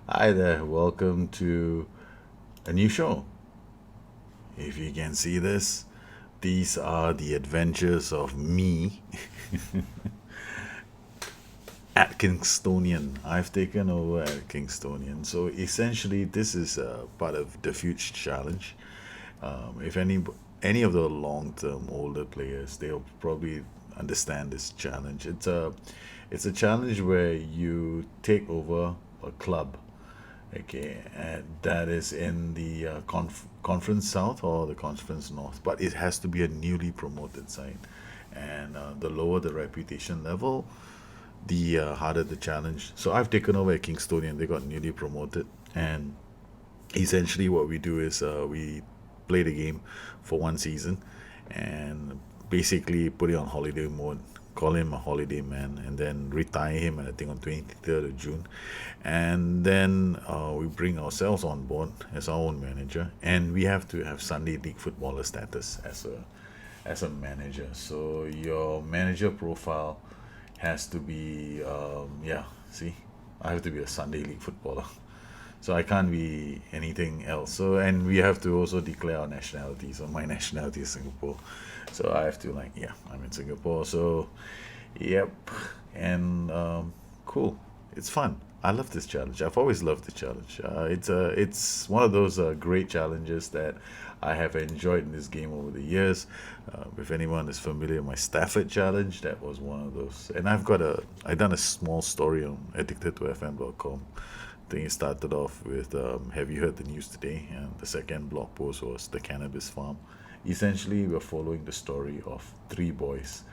Hi there, welcome to a new show. If you can see this, these are the adventures of me at Kingstonian. I've taken over at Kingstonian. So essentially, this is part of the Future Challenge. If any of the long-term older players, they'll probably understand this challenge. It's a challenge where you take over a club. Okay, and that is in the Conference South or the Conference North, but it has to be a newly promoted side. And the lower the reputation level, the harder the challenge. So I've taken over at Kingstonian. They got newly promoted, and essentially what we do is we play the game for one season and basically put it on holiday mode, call him a holiday man, and then retire him, I think, on 23rd of June. And then we bring ourselves on board as our own manager, and we have to have Sunday League footballer status as a manager. So your manager profile has to be yeah, see, I have to be a Sunday League footballer. So I can't be anything else. So and we have to also declare our nationality. So my nationality is Singapore. So I have to, like, yeah, I'm in Singapore. So yep. And cool. It's fun. I love this challenge. I've always loved the challenge. It's one of those great challenges that I have enjoyed in this game over the years. If anyone is familiar with my Stafford challenge, that was one of those. And I done a small story on addicted2fm.com. I think it started off with have you heard the news today? And the second blog post was the cannabis farm. Essentially, we're following the story of three boys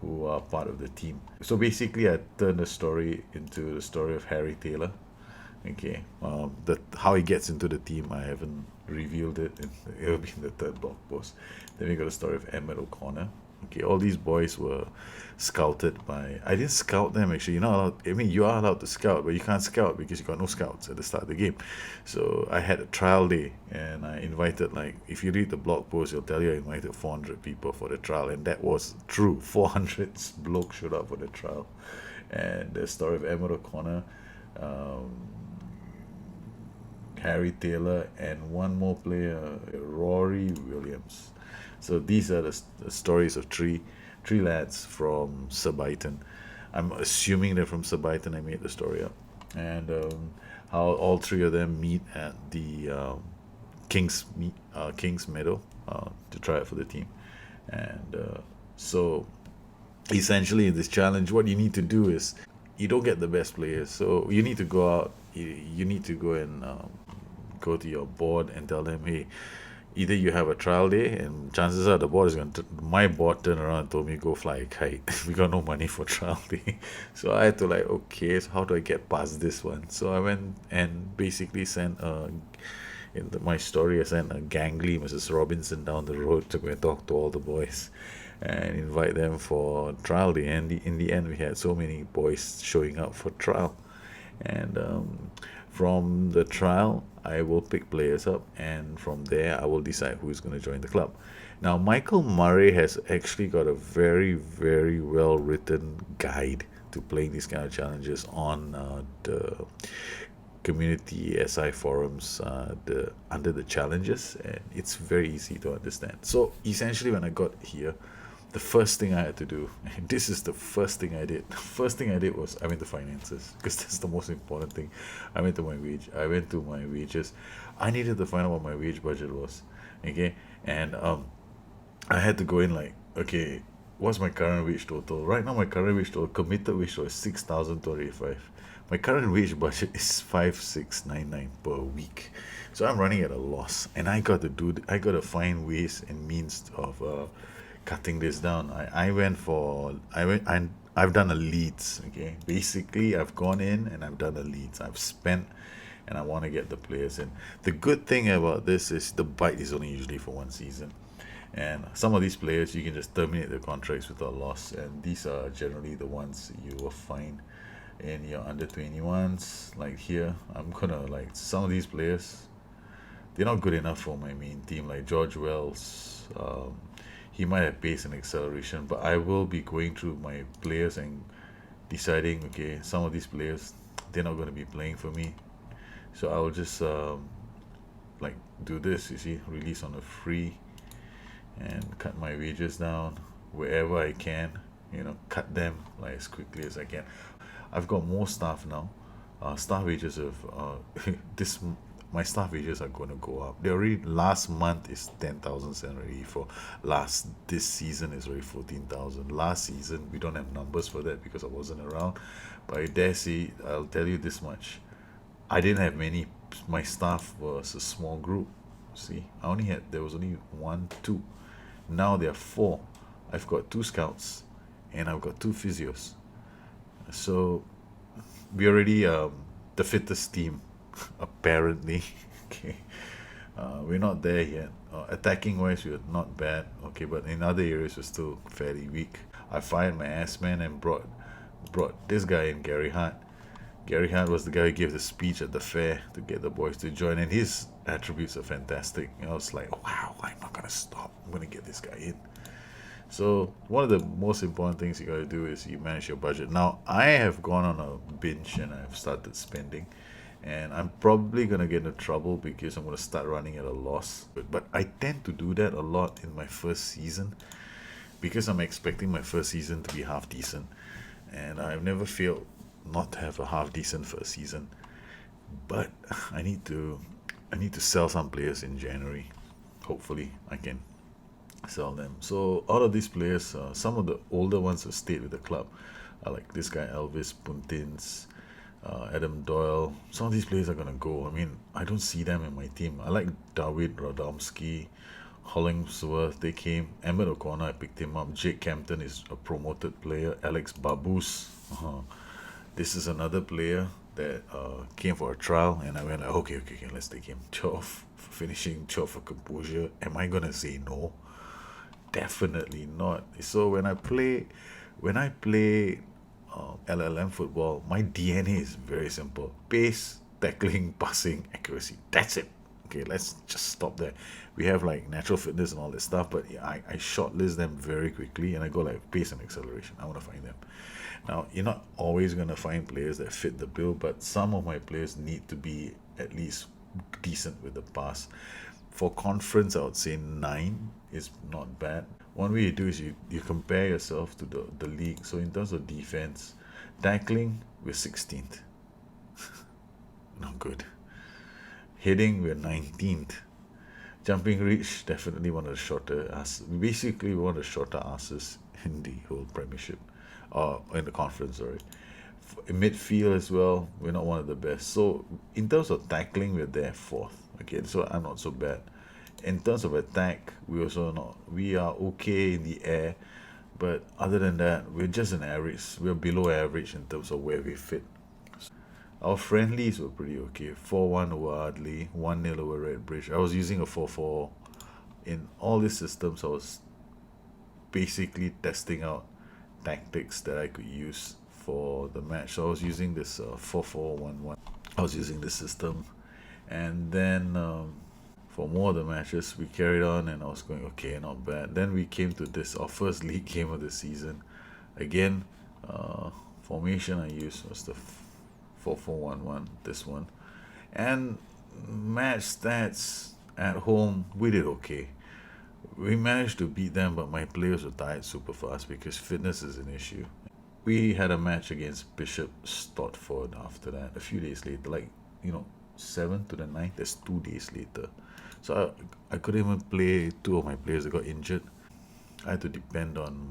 who are part of the team. So basically, I turned the story into the story of Harry Taylor. Okay, the how he gets into the team, I haven't revealed it. It'll be in the third blog post. Then we got the story of Emmet O Connor. Okay, all these boys were scouted by. I didn't scout them actually. You're not allowed. I mean, you are allowed to scout, but you can't scout because you got no scouts at the start of the game. So I had a trial day, and I invited, like, if you read the blog post, it'll tell you I invited 400 people for the trial, and that was true. 400 blokes showed up for the trial, and the story of Emmet O'Connor, um, Harry Taylor, and one more player, Rory Williams. So these are the stories of three lads from Surbiton. I'm assuming they're from Surbiton. I made the story up, and how all three of them meet at the King's Meadow to try out for the team, and so essentially in this challenge, what you need to do is you don't get the best players, so you need to go out. You need to go and go to your board and tell them, hey, either you have a trial day, and chances are the board is going to. My board turned around and told me go fly a kite. We got no money for trial day, so I had to, like, okay, so how do I get past this one? So I went and basically sent my story, I sent a gangly Mrs. Robinson down the road to go and talk to all the boys and invite them for trial day. And in the end, we had so many boys showing up for trial. And from the trial, I will pick players up, and from there, I will decide who's going to join the club. Now, Michael Murray has actually got a very, very well written guide to playing these kind of challenges on the community SI forums, the under the challenges, and it's very easy to understand. So essentially, when I got here, the first thing I had to do, and this is the first thing I did. The first thing I did was I went to finances because that's the most important thing. I went to my wages. I needed to find out what my wage budget was. Okay, and I had to go in, like, okay, what's my current wage total? Right now, my current wage total, committed wage total, is 6,285. My current wage budget is 5,699 per week. So I'm running at a loss, and I got to find ways and means of cutting this down. I've done a leads. Okay, basically I've gone in and I've done a leads. I've spent, and I want to get the players in. The good thing about this is the bite is only usually for one season, and some of these players you can just terminate their contracts without loss, and these are generally the ones you will find in your under 21s. Like here, I'm gonna, like, some of these players, they're not good enough for my main team. Like George Wells, he might have pace and acceleration, but I will be going through my players and deciding, okay, some of these players, they're not going to be playing for me. So I will just like do this, you see, release on a free and cut my wages down wherever I can, cut them like as quickly as I can. I've got more staff now. Staff wages have this my staff wages are going to go up. They already last month is 10,000 already for last this season is already 14,000. Last season we don't have numbers for that because I wasn't around, but I dare say I'll tell you this much. I didn't have many. My staff was a small group. See, there was only one, two. Now there are four. I've got two scouts, and I've got two physios. So we already the fittest team, apparently. Okay, we're not there yet. Attacking wise, we're not bad. Okay, but in other areas, we're still fairly weak. I fired my ass man and brought this guy in, Gary Hart. Gary Hart was the guy who gave the speech at the fair to get the boys to join, and his attributes are fantastic. I was like, wow, I'm not gonna stop. I'm gonna get this guy in. So one of the most important things you gotta do is you manage your budget. Now I have gone on a binge and I've started spending, and I'm probably gonna get into trouble because I'm gonna start running at a loss. But I tend to do that a lot in my first season because I'm expecting my first season to be half decent, and I've never failed not to have a half decent first season. But I need to I need to sell some players in January. Hopefully, I can sell them. So out of these players, some of the older ones have stayed with the club. Like this guy Elvis Puntins, Adam Doyle. Some of these players are gonna go. I mean, I don't see them in my team. I like David Radomski, Hollingsworth. They came. Emmet O'Connor, I picked him up. Jake Campton is a promoted player. Alex Babus. This is another player that came for a trial, and I went like, okay, okay, okay, let's take him. 12 for finishing, 12 for composure. Am I gonna say no? Definitely not. So when I play LLM football, my DNA is very simple: pace, tackling, passing, accuracy. That's it. Okay, let's just stop there. We have like natural fitness and all that stuff, but yeah, I shortlist them very quickly and I go like pace and acceleration. I want to find them. Now, you're not always going to find players that fit the bill, but some of my players need to be at least decent with the pass. For conference, I would say 9 is not bad. One way you do is you compare yourself to the league. So, in terms of defense, tackling, we're 16th. Not good. Hitting, we're 19th. Jumping reach, definitely one of the shorter asses. Basically, one of the shorter asses in the whole premiership, or in the conference, sorry. In midfield as well, we're not one of the best. So in terms of tackling, we're there fourth. Okay, so I'm not so bad. In terms of attack, we are okay in the air, but other than that, we're just an average. We're below average in terms of where we fit. Our friendlies were pretty okay. 4-1 over Ardley, 1-0 over Redbridge. I was using a 4-4. In all these systems, I was basically testing out tactics that I could use for the match. So I was using this 4-4-1-1. I was using this system. And then for more of the matches, we carried on and I was going, okay, not bad. Then we came to this, our first league game of the season. Again, formation I used was the 4-4-1-1, this one. And match stats at home, we did okay. We managed to beat them, but my players were tired super fast because fitness is an issue. We had a match against Bishop Stotford after that, a few days later, like, 7th to the 9th, that's 2 days later. So I couldn't even play two of my players that got injured. I had to depend on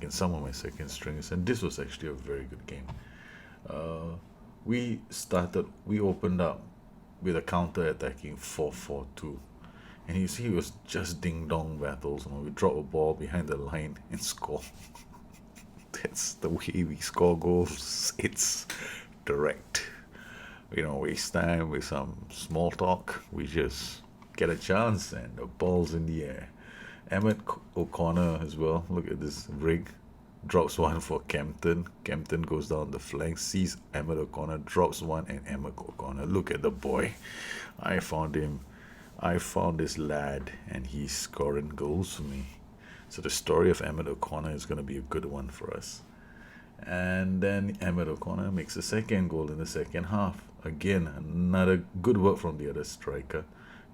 some of my second strings, and this was actually a very good game. Uh, we opened up with a counter attacking 4-4-2. And you see, it was just ding dong battles. We drop a ball behind the line and score. That's the way we score goals. It's direct. We don't waste time with some small talk. We just get a chance and the ball's in the air. Emmet O'Connor as well. Look at this rig. Drops one for Campton. Campton goes down the flank, sees Emmet O'Connor, drops one, and Emmet O'Connor. Look at the boy. I found him. I found this lad, and he's scoring goals for me. So the story of Emmet O'Connor is going to be a good one for us. And then Emmet O'Connor makes a second goal in the second half. Again, another good work from the other striker.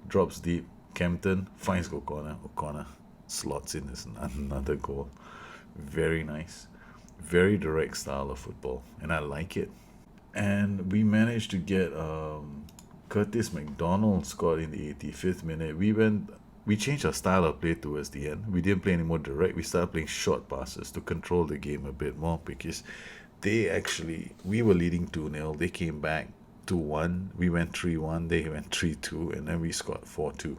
Drops deep. Kempton finds O'Connor. O'Connor slots in as another goal. Very nice. Very direct style of football, and I like it. And we managed to get Curtis McDonald scored in the 85th minute. We changed our style of play towards the end. We didn't play any more direct. We started playing short passes to control the game a bit more because we were leading 2-0. They came back 2-1. We went 3-1. They went 3-2. And then we scored 4-2.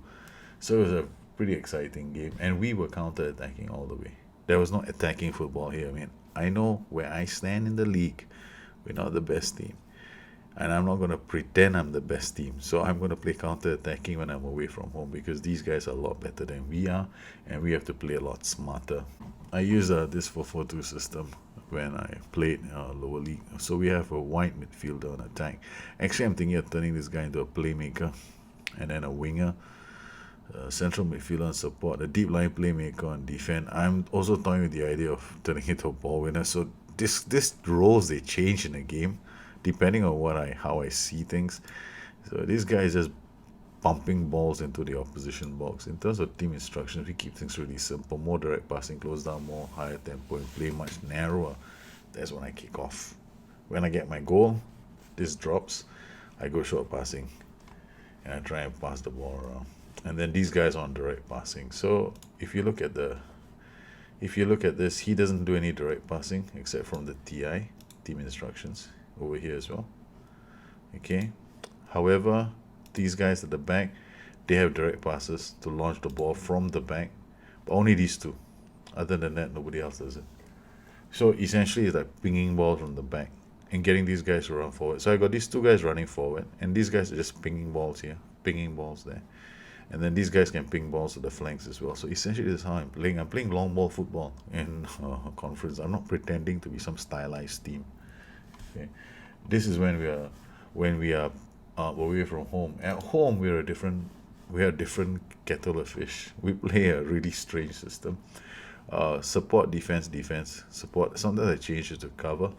So it was a pretty exciting game. And we were counter attacking all the way. There was no attacking football here. I mean, I know where I stand in the league. We're not the best team. And I'm not going to pretend I'm the best team. So I'm going to play counter attacking when I'm away from home because these guys are a lot better than we are. And we have to play a lot smarter. I use this 4-4-2 system when I played lower league. So we have a wide midfielder on attack. Actually, I'm thinking of turning this guy into a playmaker and then a winger, central midfielder on support, a deep line playmaker on defense. I'm also toying with the idea of turning it into a ball winner. So this roles they change in the game depending on how I see things. So this guy is just pumping balls into the opposition box. In terms of team instructions, we keep things really simple. More direct passing, close down, more higher tempo, and play much narrower. That's when I kick off. When I get my goal, this drops. I go short passing, and I try and pass the ball around. And then these guys on direct passing. So if you look at this, he doesn't do any direct passing except from the TI team instructions over here as well. Okay. However, these guys at the back, they have direct passes to launch the ball from the back, but only these two. Other than that, nobody else does it. So essentially, it's like pinging balls from the back and getting these guys to run forward. So I got these two guys running forward, and these guys are just pinging balls here, pinging balls there. And then these guys can ping balls to the flanks as well. So essentially, this is how I'm playing. I'm playing long ball football in conference. I'm not pretending to be some stylized team. Okay, this is when we are away from home. At home, we are a different kettle of fish. We play a really strange system. Support, defense, defense, support. Sometimes I change it to cover,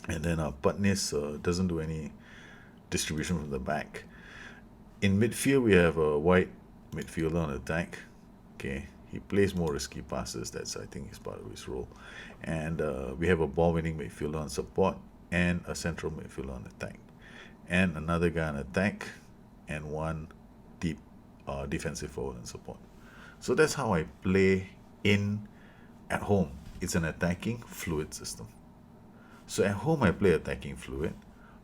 and then Putness doesn't do any distribution from the back. In midfield, we have a wide midfielder on attack. Okay, he plays more risky passes. That's, I think, is part of his role. And we have a ball-winning midfielder on support and a central midfielder on attack, and another guy on attack, and one deep defensive forward and support. So that's how I play in at home. It's an attacking fluid system. So at home I play attacking fluid.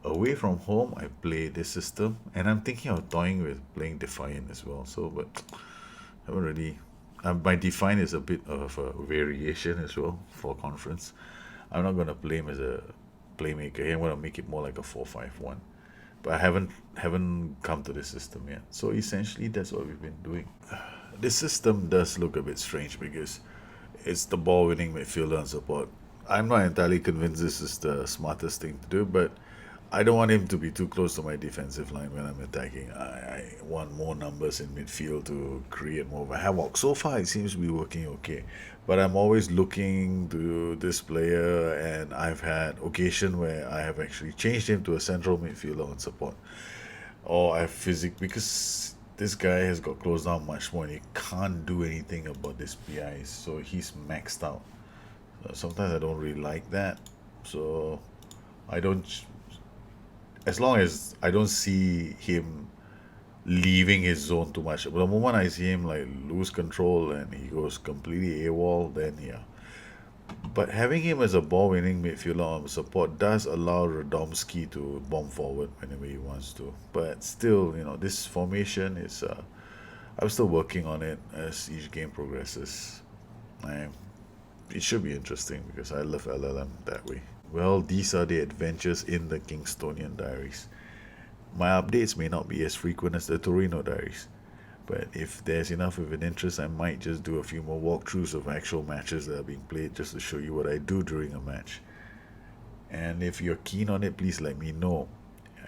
Away from home I play this system, and I'm thinking of toying with playing Defiant as well. So, but I haven't really. My Defiant is a bit of a variation as well for conference. I'm not gonna play him as a playmaker here. I'm gonna make it more like a 4-5-1. But I haven't come to this system yet. So essentially, that's what we've been doing. This system does look a bit strange because it's the ball winning midfielder and support. I'm not entirely convinced this is the smartest thing to do, but I don't want him to be too close to my defensive line when I'm attacking. I want more numbers in midfield to create more of a havoc. So far, it seems to be working okay. But I'm always looking to this player, and I've had occasion where I have actually changed him to a central midfielder on support. Or I because this guy has got closed down much more, and he can't do anything about this PIs. So he's maxed out. Sometimes I don't really like that. So I don't as long as I don't see him leaving his zone too much. But the moment I see him like lose control and he goes completely AWOL, then yeah. But having him as a ball winning midfielder on support does allow Radomski to bomb forward whenever he wants to. But still, this formation is I'm still working on it as each game progresses. I, it should be interesting because I love LLM that way. Well, these are the adventures in the Kingstonian Diaries. My updates may not be as frequent as the Torino Diaries, but if there's enough of an interest, I might just do a few more walkthroughs of actual matches that are being played just to show you what I do during a match. And if you're keen on it, please let me know.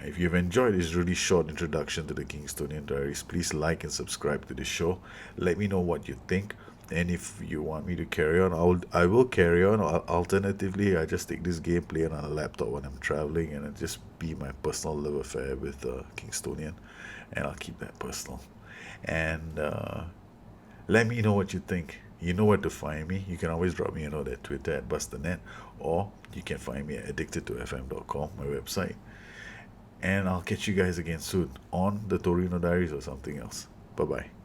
If you've enjoyed this really short introduction to the Kingstonian Diaries, please like and subscribe to the show. Let me know what you think. And if you want me to carry on, I will carry on. Alternatively, I just take this game, play it on a laptop when I'm traveling, and it just be my personal love affair with Kingstonian, and I'll keep that personal. And let me know what you think. You know where to find me. You can always drop me a note at Twitter at BusterNet, or you can find me at addicted2fm.com, my website. And I'll catch you guys again soon on the Torino Diaries or something else. Bye bye.